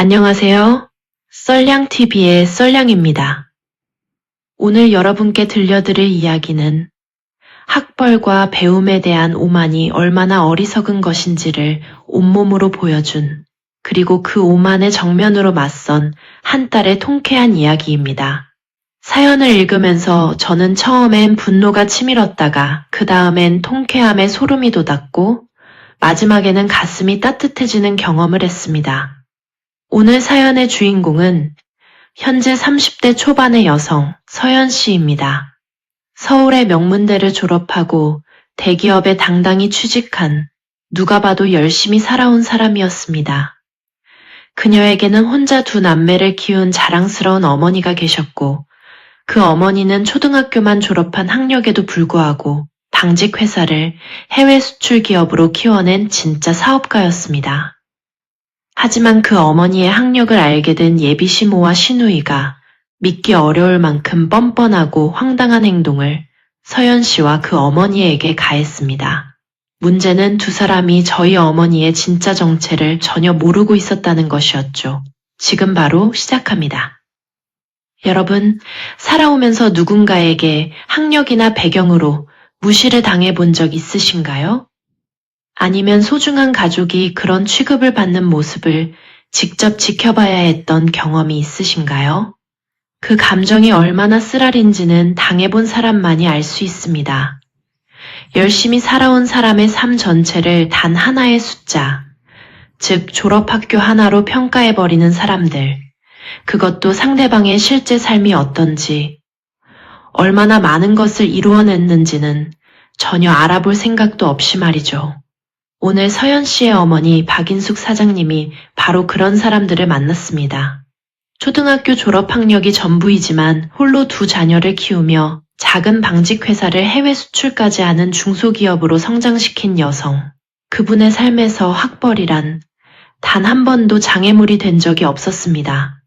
안녕하세요. 썰량TV의 썰량입니다. 오늘 여러분께 들려드릴 이야기는 학벌과 배움에 대한 오만이 얼마나 어리석은 것인지를 온몸으로 보여준, 그리고 그 오만의 정면으로 맞선 한 딸의 통쾌한 이야기입니다. 사연을 읽으면서 저는 처음엔 분노가 치밀었다가 그 다음엔 통쾌함에 소름이 돋았고 마지막에는 가슴이 따뜻해지는 경험을 했습니다. 오늘 사연의 주인공은 현재 30대 초반의 여성 서연 씨입니다. 서울의 명문대를 졸업하고 대기업에 당당히 취직한 누가 봐도 열심히 살아온 사람이었습니다. 그녀에게는 혼자 두 남매를 키운 자랑스러운 어머니가 계셨고 그 어머니는 초등학교만 졸업한 학력에도 불구하고 당직 회사를 해외 수출 기업으로 키워낸 진짜 사업가였습니다. 하지만 그 어머니의 학력을 알게 된 예비 시모와 시누이가 믿기 어려울 만큼 뻔뻔하고 황당한 행동을 서연 씨와 그 어머니에게 가했습니다. 문제는 두 사람이 저희 어머니의 진짜 정체를 전혀 모르고 있었다는 것이었죠. 지금 바로 시작합니다. 여러분, 살아오면서 누군가에게 학력이나 배경으로 무시를 당해본 적 있으신가요? 아니면 소중한 가족이 그런 취급을 받는 모습을 직접 지켜봐야 했던 경험이 있으신가요? 그 감정이 얼마나 쓰라린지는 당해본 사람만이 알 수 있습니다. 열심히 살아온 사람의 삶 전체를 단 하나의 숫자, 즉 졸업학교 하나로 평가해버리는 사람들, 그것도 상대방의 실제 삶이 어떤지, 얼마나 많은 것을 이루어냈는지는 전혀 알아볼 생각도 없이 말이죠. 오늘 서연 씨의 어머니 박인숙 사장님이 바로 그런 사람들을 만났습니다. 초등학교 졸업 학력이 전부이지만 홀로 두 자녀를 키우며 작은 방직 회사를 해외 수출까지 하는 중소기업으로 성장시킨 여성. 그분의 삶에서 학벌이란 단 한 번도 장애물이 된 적이 없었습니다.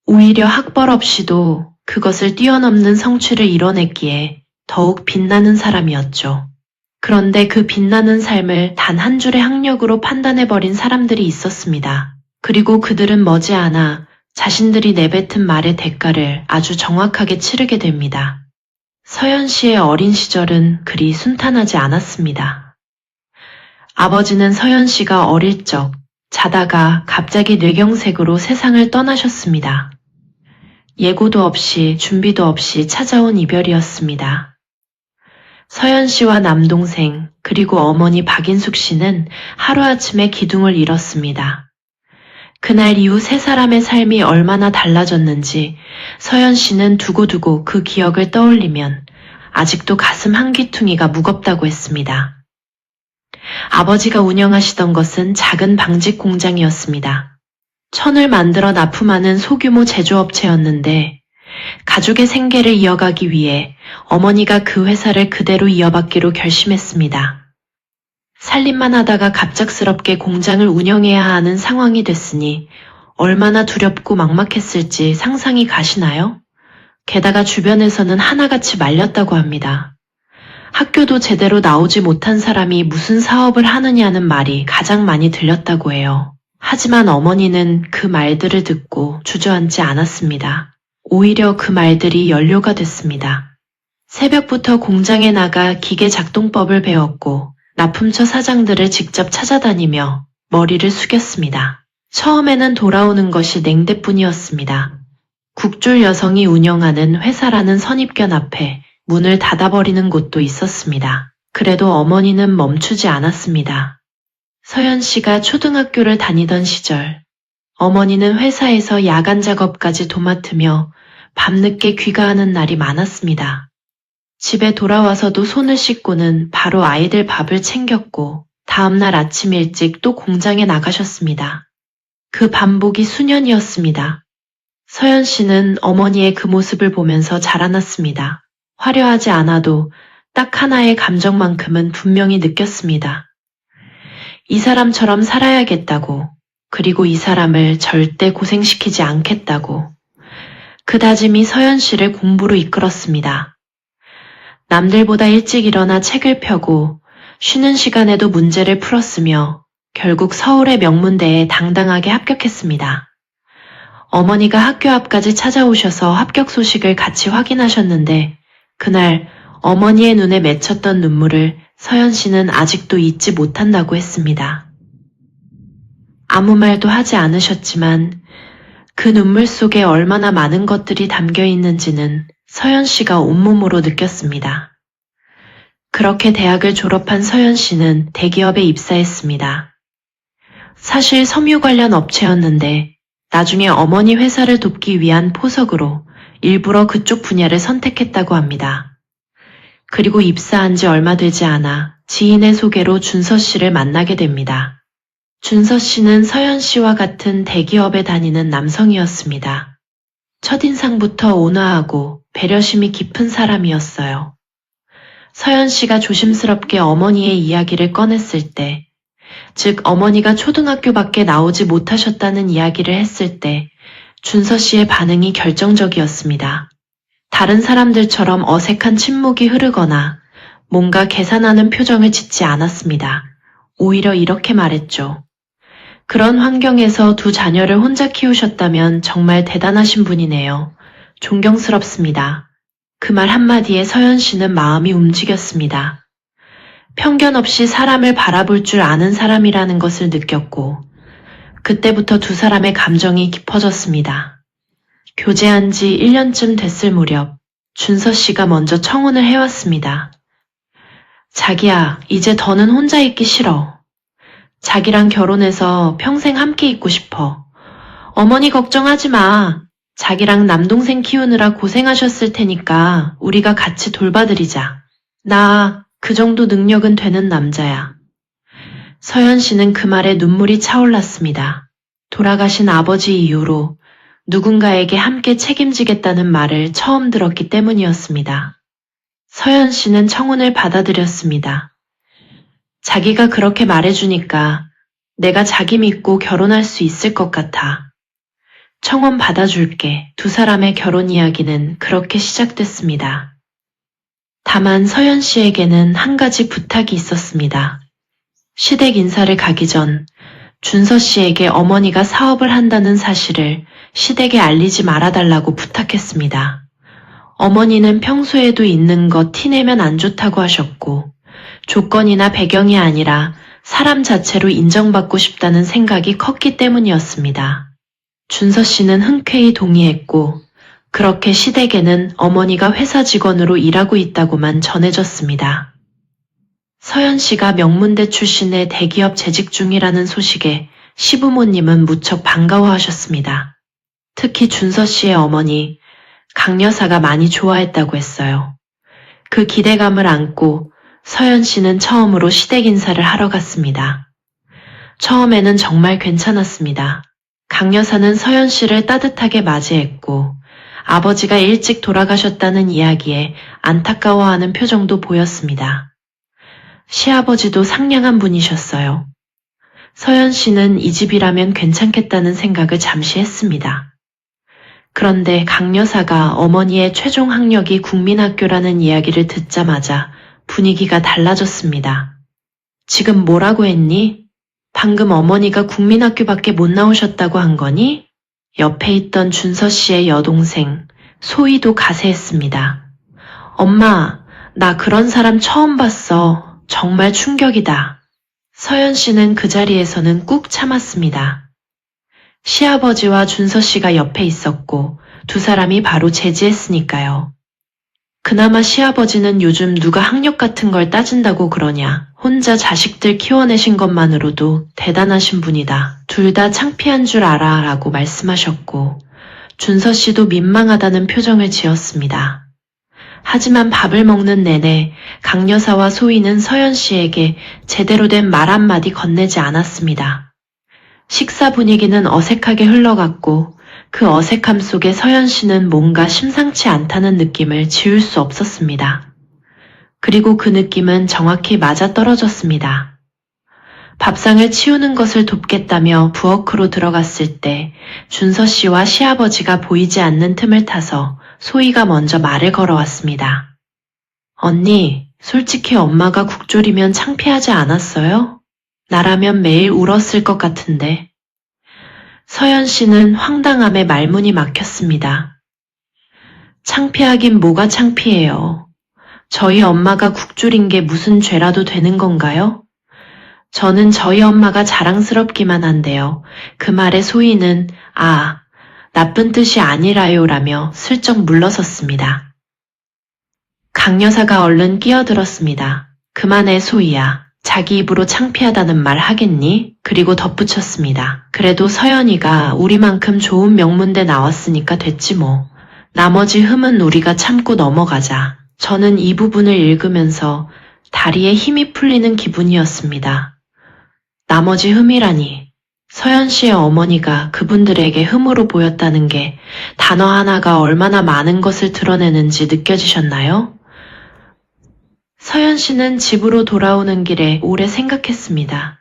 오히려 학벌 없이도 그것을 뛰어넘는 성취를 이뤄냈기에 더욱 빛나는 사람이었죠. 그런데 그 빛나는 삶을 단 한 줄의 학력으로 판단해버린 사람들이 있었습니다. 그리고 그들은 머지않아 자신들이 내뱉은 말의 대가를 아주 정확하게 치르게 됩니다. 서연 씨의 어린 시절은 그리 순탄하지 않았습니다. 아버지는 서연 씨가 어릴 적 자다가 갑자기 뇌경색으로 세상을 떠나셨습니다. 예고도 없이 준비도 없이 찾아온 이별이었습니다. 서연 씨와 남동생 그리고 어머니 박인숙 씨는 하루아침에 기둥을 잃었습니다. 그날 이후 세 사람의 삶이 얼마나 달라졌는지 서연 씨는 두고두고 그 기억을 떠올리면 아직도 가슴 한 귀퉁이가 무겁다고 했습니다. 아버지가 운영하시던 것은 작은 방직 공장이었습니다. 천을 만들어 납품하는 소규모 제조업체였는데 가족의 생계를 이어가기 위해 어머니가 그 회사를 그대로 이어받기로 결심했습니다. 살림만 하다가 갑작스럽게 공장을 운영해야 하는 상황이 됐으니 얼마나 두렵고 막막했을지 상상이 가시나요? 게다가 주변에서는 하나같이 말렸다고 합니다. 학교도 제대로 나오지 못한 사람이 무슨 사업을 하느냐는 말이 가장 많이 들렸다고 해요. 하지만 어머니는 그 말들을 듣고 주저앉지 않았습니다. 오히려 그 말들이 연료가 됐습니다. 새벽부터 공장에 나가 기계 작동법을 배웠고 납품처 사장들을 직접 찾아다니며 머리를 숙였습니다. 처음에는 돌아오는 것이 냉대뿐이었습니다. 국졸 여성이 운영하는 회사라는 선입견 앞에 문을 닫아버리는 곳도 있었습니다. 그래도 어머니는 멈추지 않았습니다. 서연 씨가 초등학교를 다니던 시절 어머니는 회사에서 야간 작업까지 도맡으며 밤늦게 귀가하는 날이 많았습니다. 집에 돌아와서도 손을 씻고는 바로 아이들 밥을 챙겼고 다음날 아침 일찍 또 공장에 나가셨습니다. 그 반복이 수년이었습니다. 서연 씨는 어머니의 그 모습을 보면서 자라났습니다. 화려하지 않아도 딱 하나의 감정만큼은 분명히 느꼈습니다. 이 사람처럼 살아야겠다고, 그리고 이 사람을 절대 고생시키지 않겠다고. 그 다짐이 서연 씨를 공부로 이끌었습니다. 남들보다 일찍 일어나 책을 펴고 쉬는 시간에도 문제를 풀었으며 결국 서울의 명문대에 당당하게 합격했습니다. 어머니가 학교 앞까지 찾아오셔서 합격 소식을 같이 확인하셨는데 그날 어머니의 눈에 맺혔던 눈물을 서연 씨는 아직도 잊지 못한다고 했습니다. 아무 말도 하지 않으셨지만 그 눈물 속에 얼마나 많은 것들이 담겨 있는지는 서연 씨가 온몸으로 느꼈습니다. 그렇게 대학을 졸업한 서연 씨는 대기업에 입사했습니다. 사실 섬유 관련 업체였는데 나중에 어머니 회사를 돕기 위한 포석으로 일부러 그쪽 분야를 선택했다고 합니다. 그리고 입사한 지 얼마 되지 않아 지인의 소개로 준서 씨를 만나게 됩니다. 준서 씨는 서연 씨와 같은 대기업에 다니는 남성이었습니다. 첫인상부터 온화하고 배려심이 깊은 사람이었어요. 서연 씨가 조심스럽게 어머니의 이야기를 꺼냈을 때, 즉 어머니가 초등학교밖에 나오지 못하셨다는 이야기를 했을 때 준서 씨의 반응이 결정적이었습니다. 다른 사람들처럼 어색한 침묵이 흐르거나 뭔가 계산하는 표정을 짓지 않았습니다. 오히려 이렇게 말했죠. 그런 환경에서 두 자녀를 혼자 키우셨다면 정말 대단하신 분이네요. 존경스럽습니다. 그 말 한마디에 서연 씨는 마음이 움직였습니다. 편견 없이 사람을 바라볼 줄 아는 사람이라는 것을 느꼈고 그때부터 두 사람의 감정이 깊어졌습니다. 교제한 지 1년쯤 됐을 무렵 준서 씨가 먼저 청혼을 해왔습니다. 자기야, 이제 더는 혼자 있기 싫어. 자기랑 결혼해서 평생 함께 있고 싶어. 어머니 걱정하지 마. 자기랑 남동생 키우느라 고생하셨을 테니까 우리가 같이 돌봐드리자. 나 그 정도 능력은 되는 남자야. 서연 씨는 그 말에 눈물이 차올랐습니다. 돌아가신 아버지 이후로 누군가에게 함께 책임지겠다는 말을 처음 들었기 때문이었습니다. 서연 씨는 청혼을 받아들였습니다. 자기가 그렇게 말해주니까 내가 자기 믿고 결혼할 수 있을 것 같아. 청혼 받아줄게. 두 사람의 결혼 이야기는 그렇게 시작됐습니다. 다만 서연 씨에게는 한 가지 부탁이 있었습니다. 시댁 인사를 가기 전 준서 씨에게 어머니가 사업을 한다는 사실을 시댁에 알리지 말아달라고 부탁했습니다. 어머니는 평소에도 있는 것 티내면 안 좋다고 하셨고 조건이나 배경이 아니라 사람 자체로 인정받고 싶다는 생각이 컸기 때문이었습니다. 준서 씨는 흔쾌히 동의했고 그렇게 시댁에는 어머니가 회사 직원으로 일하고 있다고만 전해졌습니다. 서연 씨가 명문대 출신의 대기업 재직 중이라는 소식에 시부모님은 무척 반가워하셨습니다. 특히 준서 씨의 어머니 강 여사가 많이 좋아했다고 했어요. 그 기대감을 안고 서연 씨는 처음으로 시댁 인사를 하러 갔습니다. 처음에는 정말 괜찮았습니다. 강 여사는 서연 씨를 따뜻하게 맞이했고 아버지가 일찍 돌아가셨다는 이야기에 안타까워하는 표정도 보였습니다. 시아버지도 상냥한 분이셨어요. 서연 씨는 이 집이라면 괜찮겠다는 생각을 잠시 했습니다. 그런데 강 여사가 어머니의 최종 학력이 국민학교라는 이야기를 듣자마자 분위기가 달라졌습니다. 지금 뭐라고 했니? 방금 어머니가 국민학교밖에 못 나오셨다고 한 거니? 옆에 있던 준서 씨의 여동생 소희도 가세했습니다. 엄마, 나 그런 사람 처음 봤어. 정말 충격이다. 서연 씨는 그 자리에서는 꾹 참았습니다. 시아버지와 준서 씨가 옆에 있었고 두 사람이 바로 제지했으니까요. 그나마 시아버지는 요즘 누가 학력 같은 걸 따진다고 그러냐. 혼자 자식들 키워내신 것만으로도 대단하신 분이다. 둘 다 창피한 줄 알아 라고 말씀하셨고 준서 씨도 민망하다는 표정을 지었습니다. 하지만 밥을 먹는 내내 강 여사와 소희는 서연 씨에게 제대로 된 말 한마디 건네지 않았습니다. 식사 분위기는 어색하게 흘러갔고 그 어색함 속에 서연 씨는 뭔가 심상치 않다는 느낌을 지울 수 없었습니다. 그리고 그 느낌은 정확히 맞아떨어졌습니다. 밥상을 치우는 것을 돕겠다며 부엌으로 들어갔을 때 준서 씨와 시아버지가 보이지 않는 틈을 타서 소희가 먼저 말을 걸어왔습니다. 언니, 솔직히 엄마가 국졸이면 창피하지 않았어요? 나라면 매일 울었을 것 같은데. 서연 씨는 황당함에 말문이 막혔습니다. 창피하긴 뭐가 창피해요. 저희 엄마가 국졸인 게 무슨 죄라도 되는 건가요? 저는 저희 엄마가 자랑스럽기만 한데요. 그 말에 소희는 나쁜 뜻이 아니라요라며 슬쩍 물러섰습니다. 강 여사가 얼른 끼어들었습니다. 그만해 소희야. 자기 입으로 창피하다는 말 하겠니? 그리고 덧붙였습니다. 그래도 서연이가 우리만큼 좋은 명문대 나왔으니까 됐지 뭐. 나머지 흠은 우리가 참고 넘어가자. 저는 이 부분을 읽으면서 다리에 힘이 풀리는 기분이었습니다. 나머지 흠이라니. 서연 씨의 어머니가 그분들에게 흠으로 보였다는 게 단어 하나가 얼마나 많은 것을 드러내는지 느껴지셨나요? 서연 씨는 집으로 돌아오는 길에 오래 생각했습니다.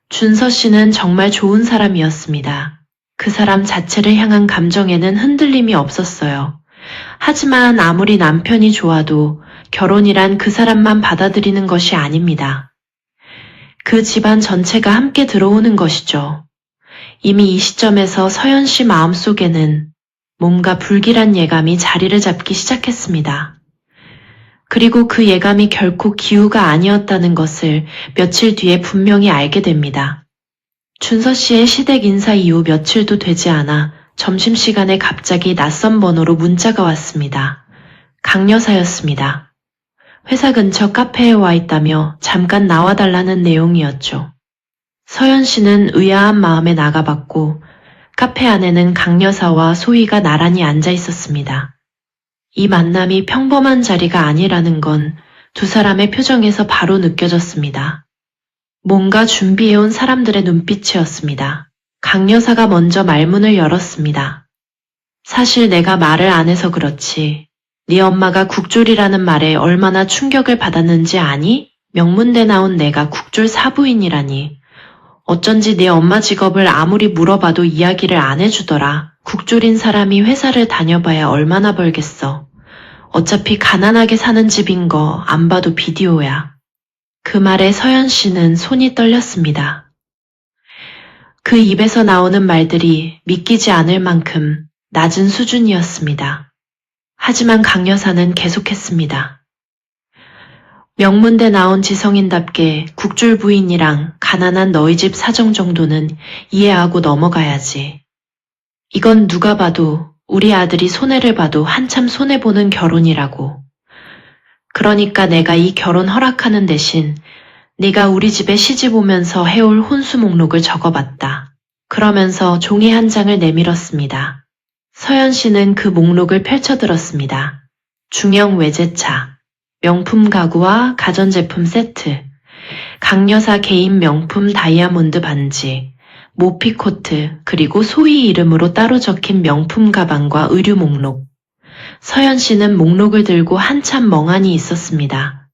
준서 씨는 정말 좋은 사람이었습니다. 그 사람 자체를 향한 감정에는 흔들림이 없었어요. 하지만 아무리 남편이 좋아도 결혼이란 그 사람만 받아들이는 것이 아닙니다. 그 집안 전체가 함께 들어오는 것이죠. 이미 이 시점에서 서연 씨 마음속에는 뭔가 불길한 예감이 자리를 잡기 시작했습니다. 그리고 그 예감이 결코 기우가 아니었다는 것을 며칠 뒤에 분명히 알게 됩니다. 준서 씨의 시댁 인사 이후 며칠도 되지 않아 점심시간에 갑자기 낯선 번호로 문자가 왔습니다. 강 여사였습니다. 회사 근처 카페에 와 있다며 잠깐 나와달라는 내용이었죠. 서연 씨는 의아한 마음에 나가봤고 카페 안에는 강 여사와 소희가 나란히 앉아 있었습니다. 이 만남이 평범한 자리가 아니라는 건 두 사람의 표정에서 바로 느껴졌습니다. 뭔가 준비해온 사람들의 눈빛이었습니다. 강 여사가 먼저 말문을 열었습니다. 사실 내가 말을 안 해서 그렇지. 네 엄마가 국졸이라는 말에 얼마나 충격을 받았는지 아니? 명문대 나온 내가 국졸 사부인이라니. 어쩐지 네 엄마 직업을 아무리 물어봐도 이야기를 안 해주더라. 국졸인 사람이 회사를 다녀봐야 얼마나 벌겠어. 어차피 가난하게 사는 집인 거 안 봐도 비디오야. 그 말에 서연 씨는 손이 떨렸습니다. 그 입에서 나오는 말들이 믿기지 않을 만큼 낮은 수준이었습니다. 하지만 강 여사는 계속했습니다. 명문대 나온 지성인답게 국졸 부인이랑 가난한 너희 집 사정 정도는 이해하고 넘어가야지. 이건 누가 봐도 우리 아들이 손해를 봐도 한참 손해보는 결혼이라고. 그러니까 내가 이 결혼 허락하는 대신 네가 우리 집에 시집 오면서 해올 혼수 목록을 적어봤다. 그러면서 종이 한 장을 내밀었습니다. 서연 씨는 그 목록을 펼쳐들었습니다. 중형 외제차, 명품 가구와 가전제품 세트, 강 여사 개인 명품 다이아몬드 반지, 모피 코트, 그리고 소희 이름으로 따로 적힌 명품 가방과 의류 목록. 서연 씨는 목록을 들고 한참 멍하니 있었습니다.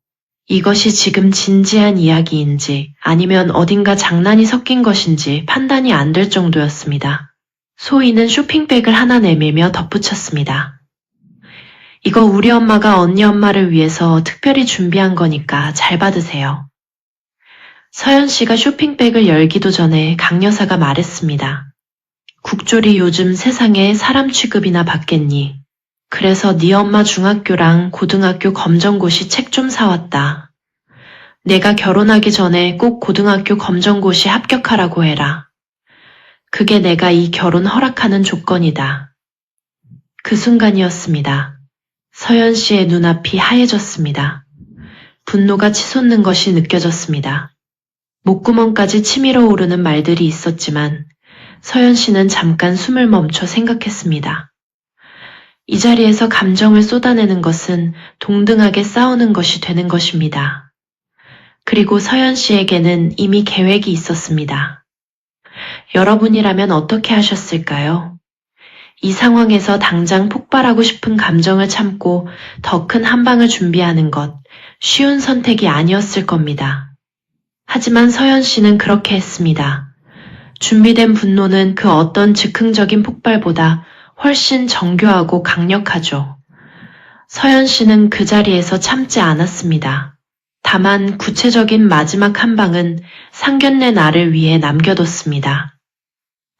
이것이 지금 진지한 이야기인지 아니면 어딘가 장난이 섞인 것인지 판단이 안 될 정도였습니다. 소희는 쇼핑백을 하나 내밀며 덧붙였습니다. 이거 우리 엄마가 언니 엄마를 위해서 특별히 준비한 거니까 잘 받으세요. 서연 씨가 쇼핑백을 열기도 전에 강 여사가 말했습니다. 국졸이 요즘 세상에 사람 취급이나 받겠니? 그래서 네 엄마 중학교랑 고등학교 검정고시 책 좀 사왔다. 내가 결혼하기 전에 꼭 고등학교 검정고시 합격하라고 해라. 그게 내가 이 결혼 허락하는 조건이다. 그 순간이었습니다. 서연 씨의 눈앞이 하얘졌습니다. 분노가 치솟는 것이 느껴졌습니다. 목구멍까지 치밀어 오르는 말들이 있었지만 서연 씨는 잠깐 숨을 멈춰 생각했습니다. 이 자리에서 감정을 쏟아내는 것은 동등하게 싸우는 것이 되는 것입니다. 그리고 서연 씨에게는 이미 계획이 있었습니다. 여러분이라면 어떻게 하셨을까요? 이 상황에서 당장 폭발하고 싶은 감정을 참고 더 큰 한방을 준비하는 것, 쉬운 선택이 아니었을 겁니다. 하지만 서연 씨는 그렇게 했습니다. 준비된 분노는 그 어떤 즉흥적인 폭발보다 훨씬 정교하고 강력하죠. 서연 씨는 그 자리에서 참지 않았습니다. 다만 구체적인 마지막 한 방은 상견례 날을 위해 남겨뒀습니다.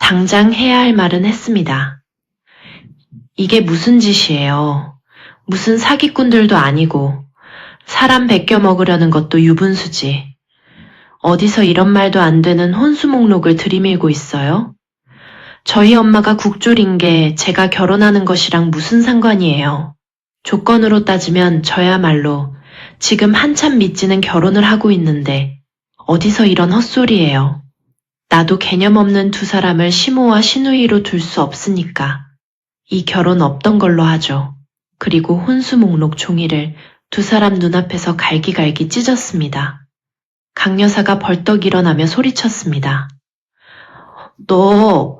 당장 해야 할 말은 했습니다. 이게 무슨 짓이에요? 무슨 사기꾼들도 아니고 사람 베껴 먹으려는 것도 유분수지. 어디서 이런 말도 안 되는 혼수 목록을 들이밀고 있어요? 저희 엄마가 국졸인 게 제가 결혼하는 것이랑 무슨 상관이에요? 조건으로 따지면 저야말로 지금 한참 미찌는 결혼을 하고 있는데 어디서 이런 헛소리예요? 나도 개념 없는 두 사람을 시모와 시누이로 둘 수 없으니까 이 결혼 없던 걸로 하죠. 그리고 혼수 목록 종이를 두 사람 눈앞에서 갈기갈기 찢었습니다. 강 여사가 벌떡 일어나며 소리쳤습니다. 너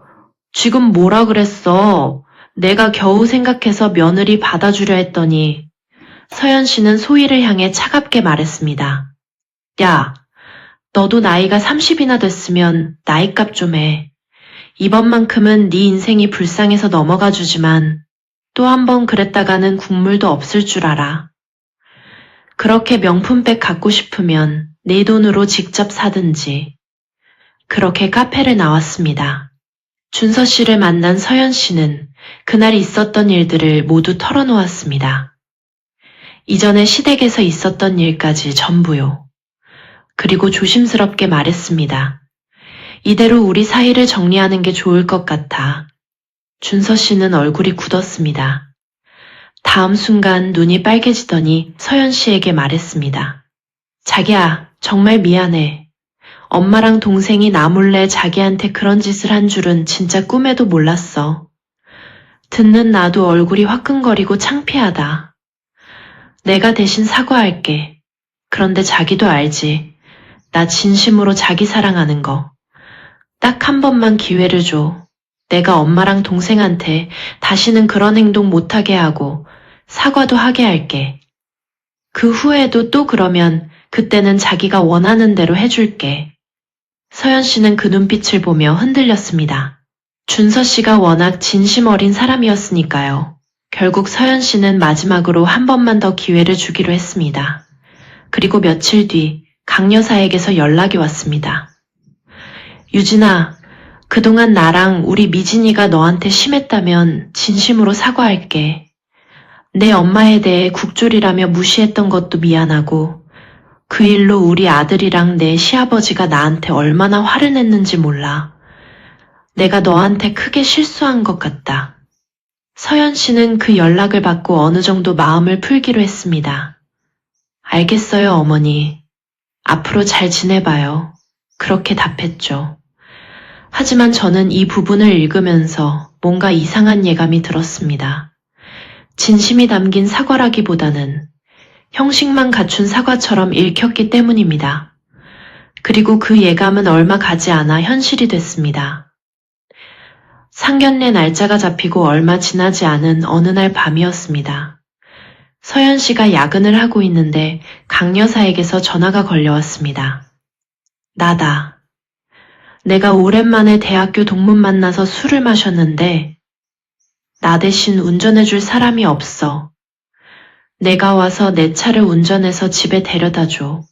지금 뭐라 그랬어? 내가 겨우 생각해서 며느리 받아주려 했더니 서연 씨는 소희를 향해 차갑게 말했습니다. 야, 너도 나이가 30이나 됐으면 나이값 좀 해. 이번만큼은 네 인생이 불쌍해서 넘어가 주지만 또 한 번 그랬다가는 국물도 없을 줄 알아. 그렇게 명품백 갖고 싶으면 내 돈으로 직접 사든지. 그렇게 카페를 나왔습니다. 준서 씨를 만난 서연 씨는 그날 있었던 일들을 모두 털어놓았습니다. 이전에 시댁에서 있었던 일까지 전부요. 그리고 조심스럽게 말했습니다. 이대로 우리 사이를 정리하는 게 좋을 것 같아. 준서 씨는 얼굴이 굳었습니다. 다음 순간 눈이 빨개지더니 서연 씨에게 말했습니다. 자기야, 정말 미안해. 엄마랑 동생이 나 몰래 자기한테 그런 짓을 한 줄은 진짜 꿈에도 몰랐어. 듣는 나도 얼굴이 화끈거리고 창피하다. 내가 대신 사과할게. 그런데 자기도 알지. 나 진심으로 자기 사랑하는 거. 딱 한 번만 기회를 줘. 내가 엄마랑 동생한테 다시는 그런 행동 못하게 하고 사과도 하게 할게. 그 후에도 또 그러면 그때는 자기가 원하는 대로 해줄게. 서연 씨는 그 눈빛을 보며 흔들렸습니다. 준서 씨가 워낙 진심 어린 사람이었으니까요. 결국 서연 씨는 마지막으로 한 번만 더 기회를 주기로 했습니다. 그리고 며칠 뒤 강 여사에게서 연락이 왔습니다. 유진아, 그동안 나랑 우리 미진이가 너한테 심했다면 진심으로 사과할게. 내 엄마에 대해 국졸이라며 무시했던 것도 미안하고 그 일로 우리 아들이랑 내 시아버지가 나한테 얼마나 화를 냈는지 몰라. 내가 너한테 크게 실수한 것 같다. 서연 씨는 그 연락을 받고 어느 정도 마음을 풀기로 했습니다. 알겠어요, 어머니. 앞으로 잘 지내봐요. 그렇게 답했죠. 하지만 저는 이 부분을 읽으면서 뭔가 이상한 예감이 들었습니다. 진심이 담긴 사과라기보다는 형식만 갖춘 사과처럼 읽혔기 때문입니다. 그리고 그 예감은 얼마 가지 않아 현실이 됐습니다. 상견례 날짜가 잡히고 얼마 지나지 않은 어느 날 밤이었습니다. 서연 씨가 야근을 하고 있는데 강 여사에게서 전화가 걸려왔습니다. 나다. 내가 오랜만에 대학교 동문 만나서 술을 마셨는데 나 대신 운전해줄 사람이 없어. 내가 와서 내 차를 운전해서 집에 데려다줘.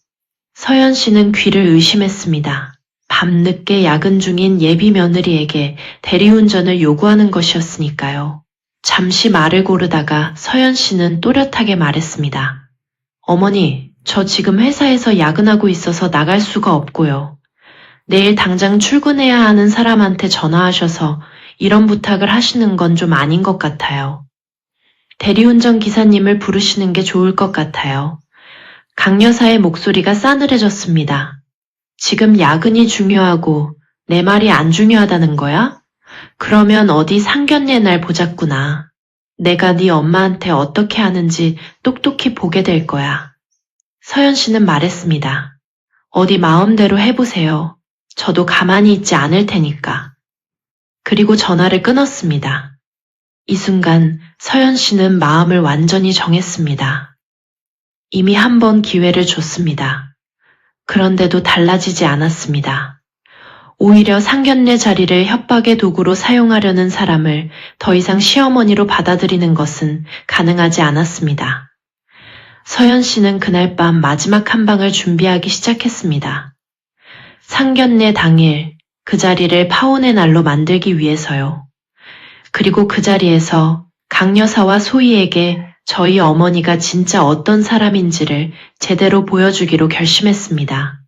서연 씨는 귀를 의심했습니다. 밤늦게 야근 중인 예비 며느리에게 대리운전을 요구하는 것이었으니까요. 잠시 말을 고르다가 서연 씨는 또렷하게 말했습니다. 어머니, 저 지금 회사에서 야근하고 있어서 나갈 수가 없고요. 내일 당장 출근해야 하는 사람한테 전화하셔서 이런 부탁을 하시는 건 좀 아닌 것 같아요. 대리운전 기사님을 부르시는 게 좋을 것 같아요. 강 여사의 목소리가 싸늘해졌습니다. 지금 야근이 중요하고 내 말이 안 중요하다는 거야? 그러면 어디 상견례 날 보자꾸나. 내가 네 엄마한테 어떻게 하는지 똑똑히 보게 될 거야. 서연 씨는 말했습니다. 어디 마음대로 해보세요. 저도 가만히 있지 않을 테니까. 그리고 전화를 끊었습니다. 이 순간 서연 씨는 마음을 완전히 정했습니다. 이미 한 번 기회를 줬습니다. 그런데도 달라지지 않았습니다. 오히려 상견례 자리를 협박의 도구로 사용하려는 사람을 더 이상 시어머니로 받아들이는 것은 가능하지 않았습니다. 서연 씨는 그날 밤 마지막 한 방을 준비하기 시작했습니다. 상견례 당일 그 자리를 파혼의 날로 만들기 위해서요. 그리고 그 자리에서 강 여사와 소희에게 저희 어머니가 진짜 어떤 사람인지를 제대로 보여주기로 결심했습니다.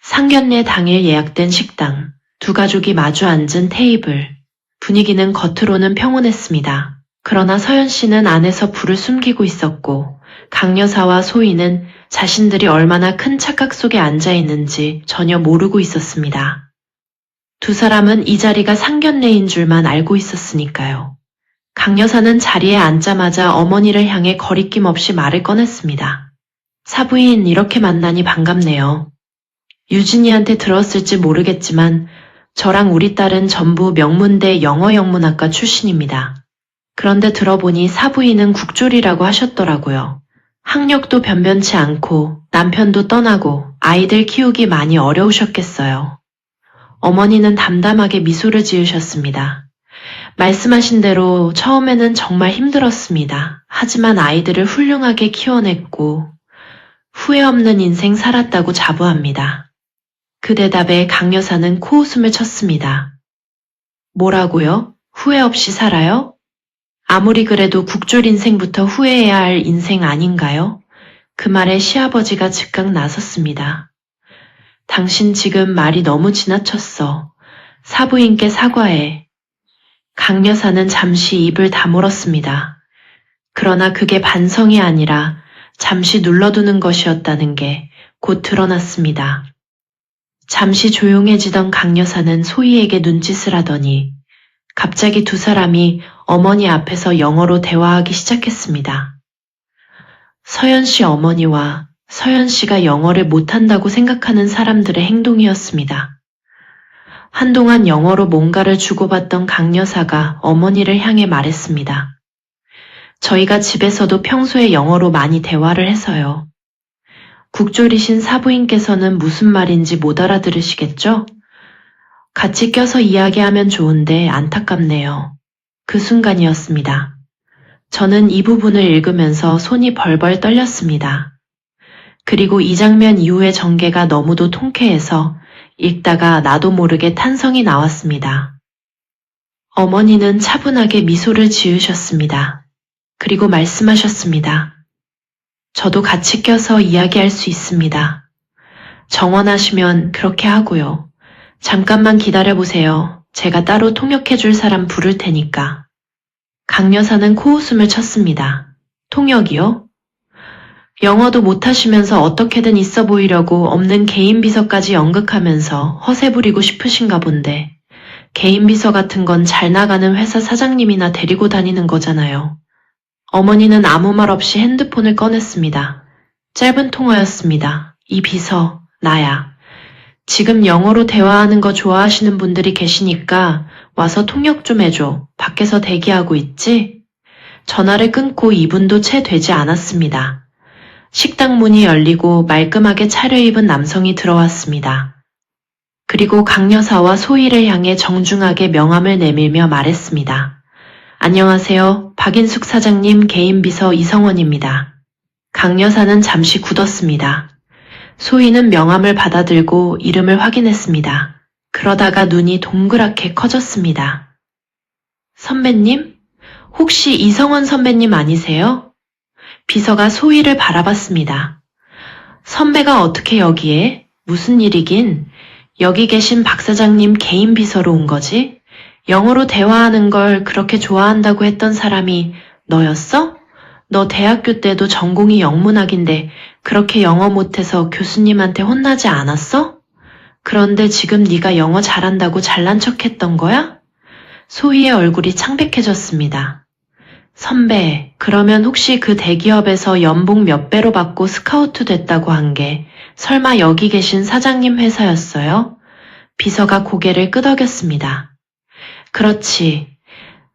상견례 당일 예약된 식당, 두 가족이 마주 앉은 테이블, 분위기는 겉으로는 평온했습니다. 그러나 서연 씨는 안에서 불을 숨기고 있었고 강 여사와 소희는 자신들이 얼마나 큰 착각 속에 앉아 있는지 전혀 모르고 있었습니다. 두 사람은 이 자리가 상견례인 줄만 알고 있었으니까요. 강 여사는 자리에 앉자마자 어머니를 향해 거리낌 없이 말을 꺼냈습니다. 사부인, 이렇게 만나니 반갑네요. 유진이한테 들었을지 모르겠지만 저랑 우리 딸은 전부 명문대 영어영문학과 출신입니다. 그런데 들어보니 사부인은 국졸이라고 하셨더라고요. 학력도 변변치 않고 남편도 떠나고 아이들 키우기 많이 어려우셨겠어요. 어머니는 담담하게 미소를 지으셨습니다. 말씀하신 대로 처음에는 정말 힘들었습니다. 하지만 아이들을 훌륭하게 키워냈고 후회 없는 인생 살았다고 자부합니다. 그 대답에 강 여사는 코웃음을 쳤습니다. 뭐라고요? 후회 없이 살아요? 아무리 그래도 국졸 인생부터 후회해야 할 인생 아닌가요? 그 말에 시아버지가 즉각 나섰습니다. 당신 지금 말이 너무 지나쳤어. 사부인께 사과해. 강 여사는 잠시 입을 다물었습니다. 그러나 그게 반성이 아니라 잠시 눌러두는 것이었다는 게 곧 드러났습니다. 잠시 조용해지던 강 여사는 소희에게 눈짓을 하더니 갑자기 두 사람이 어머니 앞에서 영어로 대화하기 시작했습니다. 서연 씨 어머니와 서연 씨가 영어를 못한다고 생각하는 사람들의 행동이었습니다. 한동안 영어로 뭔가를 주고받던 강 여사가 어머니를 향해 말했습니다. 저희가 집에서도 평소에 영어로 많이 대화를 해서요. 국졸이신 사부인께서는 무슨 말인지 못 알아들으시겠죠? 같이 껴서 이야기하면 좋은데 안타깝네요. 그 순간이었습니다. 저는 이 부분을 읽으면서 손이 벌벌 떨렸습니다. 그리고 이 장면 이후의 전개가 너무도 통쾌해서 읽다가 나도 모르게 탄성이 나왔습니다. 어머니는 차분하게 미소를 지으셨습니다. 그리고 말씀하셨습니다. 저도 같이 껴서 이야기할 수 있습니다. 정원하시면 그렇게 하고요. 잠깐만 기다려보세요. 제가 따로 통역해줄 사람 부를 테니까. 강 여사는 코웃음을 쳤습니다. 통역이요? 영어도 못하시면서 어떻게든 있어 보이려고 없는 개인 비서까지 연극하면서 허세 부리고 싶으신가 본데 개인 비서 같은 건 잘 나가는 회사 사장님이나 데리고 다니는 거잖아요. 어머니는 아무 말 없이 핸드폰을 꺼냈습니다. 짧은 통화였습니다. 이 비서, 나야. 지금 영어로 대화하는 거 좋아하시는 분들이 계시니까 와서 통역 좀 해줘. 밖에서 대기하고 있지? 전화를 끊고 2분도 채 되지 않았습니다. 식당 문이 열리고 말끔하게 차려입은 남성이 들어왔습니다. 그리고 강 여사와 소희를 향해 정중하게 명함을 내밀며 말했습니다. 안녕하세요. 박인숙 사장님 개인 비서 이성원입니다. 강 여사는 잠시 굳었습니다. 소희는 명함을 받아들고 이름을 확인했습니다. 그러다가 눈이 동그랗게 커졌습니다. 선배님? 혹시 이성원 선배님 아니세요? 비서가 소희를 바라봤습니다. 선배가 어떻게 여기에? 무슨 일이긴? 여기 계신 박 사장님 개인 비서로 온 거지? 영어로 대화하는 걸 그렇게 좋아한다고 했던 사람이 너였어? 너 대학교 때도 전공이 영문학인데 그렇게 영어 못해서 교수님한테 혼나지 않았어? 그런데 지금 네가 영어 잘한다고 잘난 척했던 거야? 소희의 얼굴이 창백해졌습니다. 선배, 그러면 혹시 그 대기업에서 연봉 몇 배로 받고 스카우트 됐다고 한 게 설마 여기 계신 사장님 회사였어요? 비서가 고개를 끄덕였습니다. 그렇지.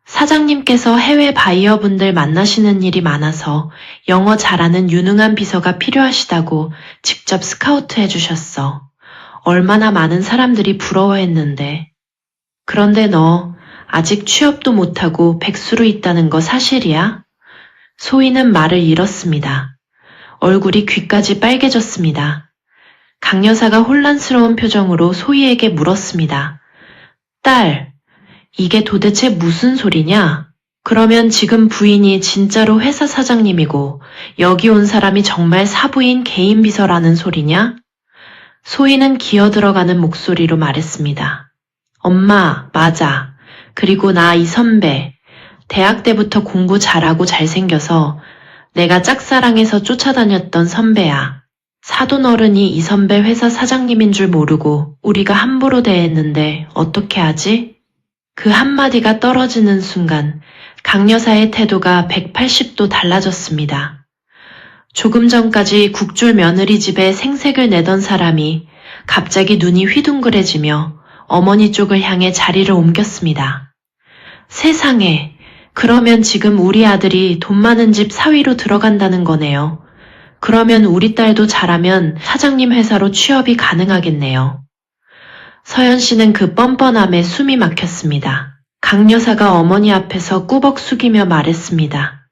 사장님께서 해외 바이어분들 만나시는 일이 많아서 영어 잘하는 유능한 비서가 필요하시다고 직접 스카우트 해주셨어. 얼마나 많은 사람들이 부러워했는데. 그런데 너 아직 취업도 못하고 백수로 있다는 거 사실이야? 소희는 말을 잃었습니다. 얼굴이 귀까지 빨개졌습니다. 강 여사가 혼란스러운 표정으로 소희에게 물었습니다. 딸, 이게 도대체 무슨 소리냐? 그러면 지금 부인이 진짜로 회사 사장님이고 여기 온 사람이 정말 사부인 개인 비서라는 소리냐? 소희는 기어 들어가는 목소리로 말했습니다. 엄마, 맞아. 그리고 나 이 선배. 대학 때부터 공부 잘하고 잘생겨서 내가 짝사랑해서 쫓아다녔던 선배야. 사돈 어른이 이 선배 회사 사장님인 줄 모르고 우리가 함부로 대했는데 어떻게 하지? 그 한마디가 떨어지는 순간 강 여사의 태도가 180도 달라졌습니다. 조금 전까지 국줄 며느리 집에 생색을 내던 사람이 갑자기 눈이 휘둥그레지며 어머니 쪽을 향해 자리를 옮겼습니다. 세상에, 그러면 지금 우리 아들이 돈 많은 집 사위로 들어간다는 거네요. 그러면 우리 딸도 잘하면 사장님 회사로 취업이 가능하겠네요. 서연 씨는 그 뻔뻔함에 숨이 막혔습니다. 강 여사가 어머니 앞에서 꾸벅 숙이며 말했습니다.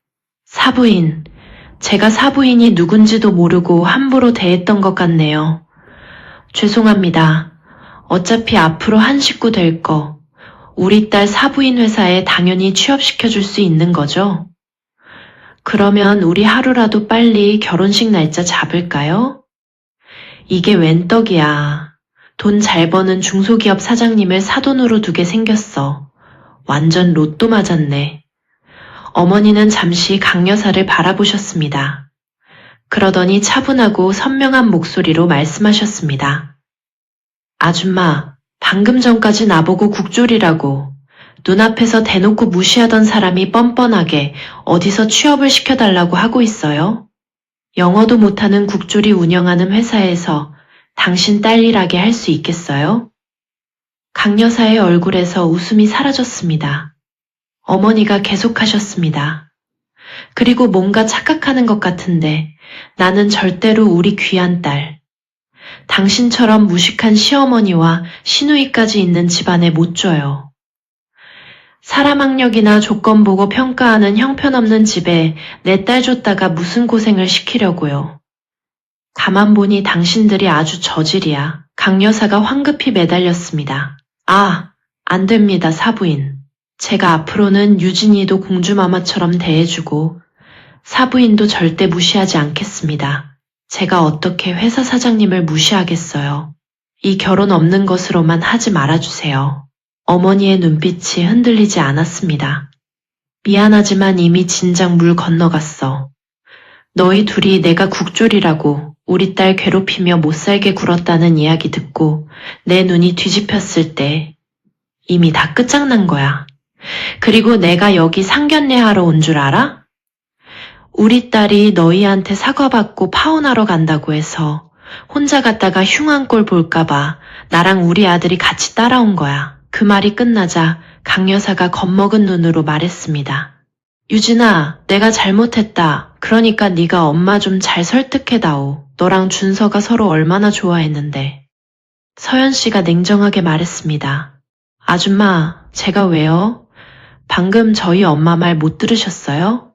사부인, 제가 사부인이 누군지도 모르고 함부로 대했던 것 같네요. 죄송합니다. 어차피 앞으로 한 식구 될 거, 우리 딸 사부인 회사에 당연히 취업시켜줄 수 있는 거죠? 그러면 우리 하루라도 빨리 결혼식 날짜 잡을까요? 이게 웬 떡이야. 돈 잘 버는 중소기업 사장님을 사돈으로 두게 생겼어. 완전 로또 맞았네. 어머니는 잠시 강 여사를 바라보셨습니다. 그러더니 차분하고 선명한 목소리로 말씀하셨습니다. 아줌마, 방금 전까지 나보고 국졸이라고 눈앞에서 대놓고 무시하던 사람이 뻔뻔하게 어디서 취업을 시켜달라고 하고 있어요? 영어도 못하는 국졸이 운영하는 회사에서 당신 딸 일하게 할 수 있겠어요? 강 여사의 얼굴에서 웃음이 사라졌습니다. 어머니가 계속하셨습니다. 그리고 뭔가 착각하는 것 같은데 나는 절대로 우리 귀한 딸, 당신처럼 무식한 시어머니와 시누이까지 있는 집안에 못 줘요. 사람 학력이나 조건 보고 평가하는 형편없는 집에 내 딸 줬다가 무슨 고생을 시키려고요. 가만 보니 당신들이 아주 저질이야. 강 여사가 황급히 매달렸습니다. 아, 안 됩니다, 사부인. 제가 앞으로는 유진이도 공주마마처럼 대해주고 사부인도 절대 무시하지 않겠습니다. 제가 어떻게 회사 사장님을 무시하겠어요. 이 결혼 없는 것으로만 하지 말아주세요. 어머니의 눈빛이 흔들리지 않았습니다. 미안하지만 이미 진작 물 건너갔어. 너희 둘이 내가 국졸이라고 우리 딸 괴롭히며 못살게 굴었다는 이야기 듣고 내 눈이 뒤집혔을 때 이미 다 끝장난 거야. 그리고 내가 여기 상견례 하러 온 줄 알아? 우리 딸이 너희한테 사과받고 파혼하러 간다고 해서 혼자 갔다가 흉한 꼴 볼까봐 나랑 우리 아들이 같이 따라온 거야. 그 말이 끝나자 강 여사가 겁먹은 눈으로 말했습니다. 유진아, 내가 잘못했다. 그러니까 네가 엄마 좀 잘 설득해다오. 너랑 준서가 서로 얼마나 좋아했는데. 서연 씨가 냉정하게 말했습니다. 아줌마, 제가 왜요? 방금 저희 엄마 말 못 들으셨어요?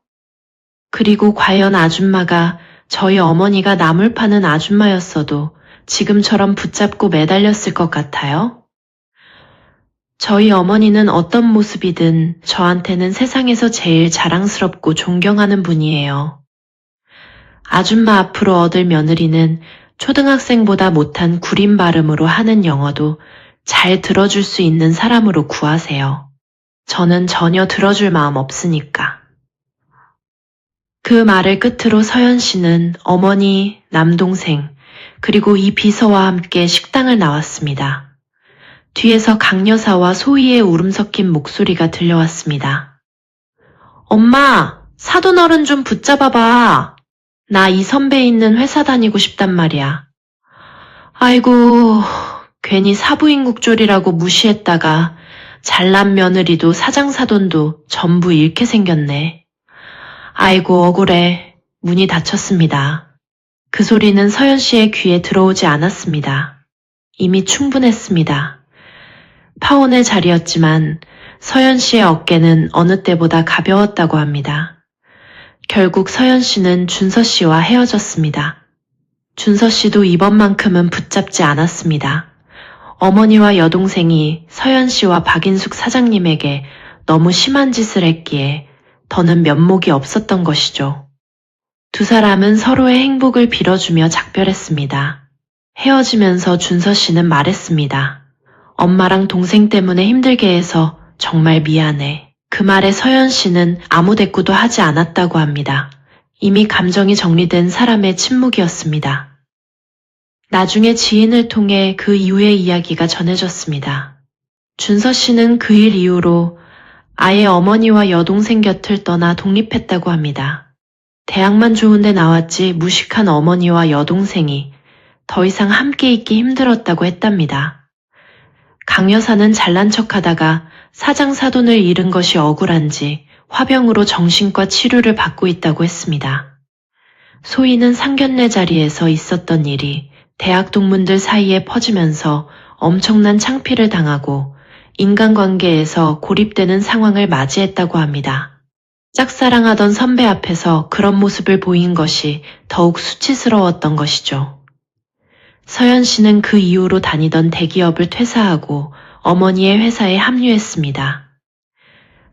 그리고 과연 아줌마가 저희 어머니가 나물 파는 아줌마였어도 지금처럼 붙잡고 매달렸을 것 같아요? 저희 어머니는 어떤 모습이든 저한테는 세상에서 제일 자랑스럽고 존경하는 분이에요. 아줌마 앞으로 얻을 며느리는 초등학생보다 못한 구린 발음으로 하는 영어도 잘 들어줄 수 있는 사람으로 구하세요. 저는 전혀 들어줄 마음 없으니까. 그 말을 끝으로 서연 씨는 어머니, 남동생, 그리고 이 비서와 함께 식당을 나왔습니다. 뒤에서 강 여사와 소희의 울음 섞인 목소리가 들려왔습니다. 엄마, 사돈 어른 좀 붙잡아봐. 나 이 선배 있는 회사 다니고 싶단 말이야. 아이고, 괜히 사부인 국졸이라고 무시했다가 잘난 며느리도 사장사돈도 전부 잃게 생겼네. 아이고, 억울해. 문이 닫혔습니다. 그 소리는 서연 씨의 귀에 들어오지 않았습니다. 이미 충분했습니다. 파혼의 자리였지만 서연 씨의 어깨는 어느 때보다 가벼웠다고 합니다. 결국 서연 씨는 준서 씨와 헤어졌습니다. 준서 씨도 이번만큼은 붙잡지 않았습니다. 어머니와 여동생이 서연 씨와 박인숙 사장님에게 너무 심한 짓을 했기에 더는 면목이 없었던 것이죠. 두 사람은 서로의 행복을 빌어주며 작별했습니다. 헤어지면서 준서 씨는 말했습니다. 엄마랑 동생 때문에 힘들게 해서 정말 미안해. 그 말에 서연 씨는 아무 대꾸도 하지 않았다고 합니다. 이미 감정이 정리된 사람의 침묵이었습니다. 나중에 지인을 통해 그 이후의 이야기가 전해졌습니다. 준서 씨는 그 일 이후로 아예 어머니와 여동생 곁을 떠나 독립했다고 합니다. 대학만 좋은데 나왔지 무식한 어머니와 여동생이 더 이상 함께 있기 힘들었다고 했답니다. 강 여사는 잘난 척하다가 사장 사돈을 잃은 것이 억울한지 화병으로 정신과 치료를 받고 있다고 했습니다. 소희는 상견례 자리에서 있었던 일이 대학 동문들 사이에 퍼지면서 엄청난 창피를 당하고 인간관계에서 고립되는 상황을 맞이했다고 합니다. 짝사랑하던 선배 앞에서 그런 모습을 보인 것이 더욱 수치스러웠던 것이죠. 서연 씨는 그 이후로 다니던 대기업을 퇴사하고 어머니의 회사에 합류했습니다.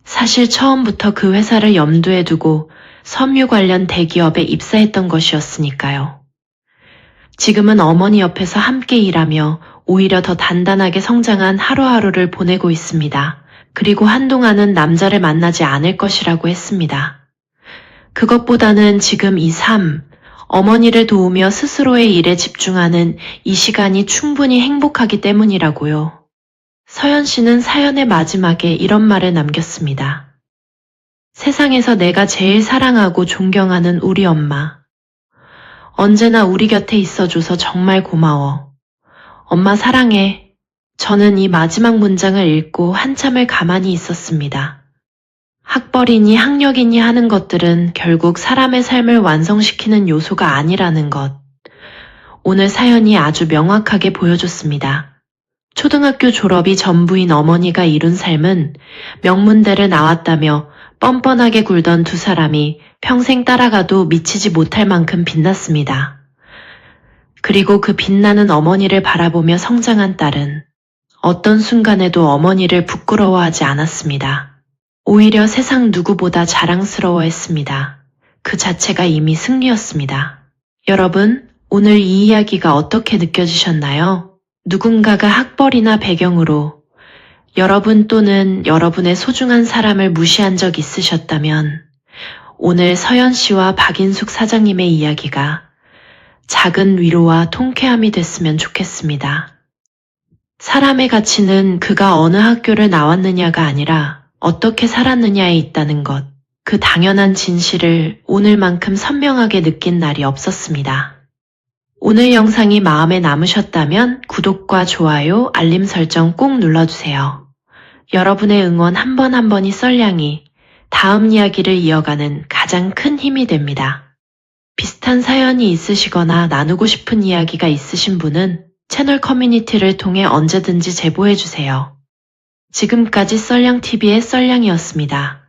사실 처음부터 그 회사를 염두에 두고 섬유 관련 대기업에 입사했던 것이었으니까요. 지금은 어머니 옆에서 함께 일하며 오히려 더 단단하게 성장한 하루하루를 보내고 있습니다. 그리고 한동안은 남자를 만나지 않을 것이라고 했습니다. 그것보다는 지금 이 삶, 어머니를 도우며 스스로의 일에 집중하는 이 시간이 충분히 행복하기 때문이라고요. 서연 씨는 사연의 마지막에 이런 말을 남겼습니다. 세상에서 내가 제일 사랑하고 존경하는 우리 엄마. 언제나 우리 곁에 있어줘서 정말 고마워. 엄마 사랑해. 저는 이 마지막 문장을 읽고 한참을 가만히 있었습니다. 학벌이니 학력이니 하는 것들은 결국 사람의 삶을 완성시키는 요소가 아니라는 것. 오늘 사연이 아주 명확하게 보여줬습니다. 초등학교 졸업이 전부인 어머니가 이룬 삶은 명문대를 나왔다며 뻔뻔하게 굴던 두 사람이 평생 따라가도 미치지 못할 만큼 빛났습니다. 그리고 그 빛나는 어머니를 바라보며 성장한 딸은 어떤 순간에도 어머니를 부끄러워하지 않았습니다. 오히려 세상 누구보다 자랑스러워했습니다. 그 자체가 이미 승리였습니다. 여러분, 오늘 이 이야기가 어떻게 느껴지셨나요? 누군가가 학벌이나 배경으로 여러분 또는 여러분의 소중한 사람을 무시한 적 있으셨다면 오늘 서연 씨와 박인숙 사장님의 이야기가 작은 위로와 통쾌함이 됐으면 좋겠습니다. 사람의 가치는 그가 어느 학교를 나왔느냐가 아니라 어떻게 살았느냐에 있다는 것, 그 당연한 진실을 오늘만큼 선명하게 느낀 날이 없었습니다. 오늘 영상이 마음에 남으셨다면 구독과 좋아요, 알림 설정 꼭 눌러주세요. 여러분의 응원 한 번 한 번이 썰량이 다음 이야기를 이어가는 가장 큰 힘이 됩니다. 비슷한 사연이 있으시거나 나누고 싶은 이야기가 있으신 분은 채널 커뮤니티를 통해 언제든지 제보해주세요. 지금까지 썰량TV의 썰량이었습니다.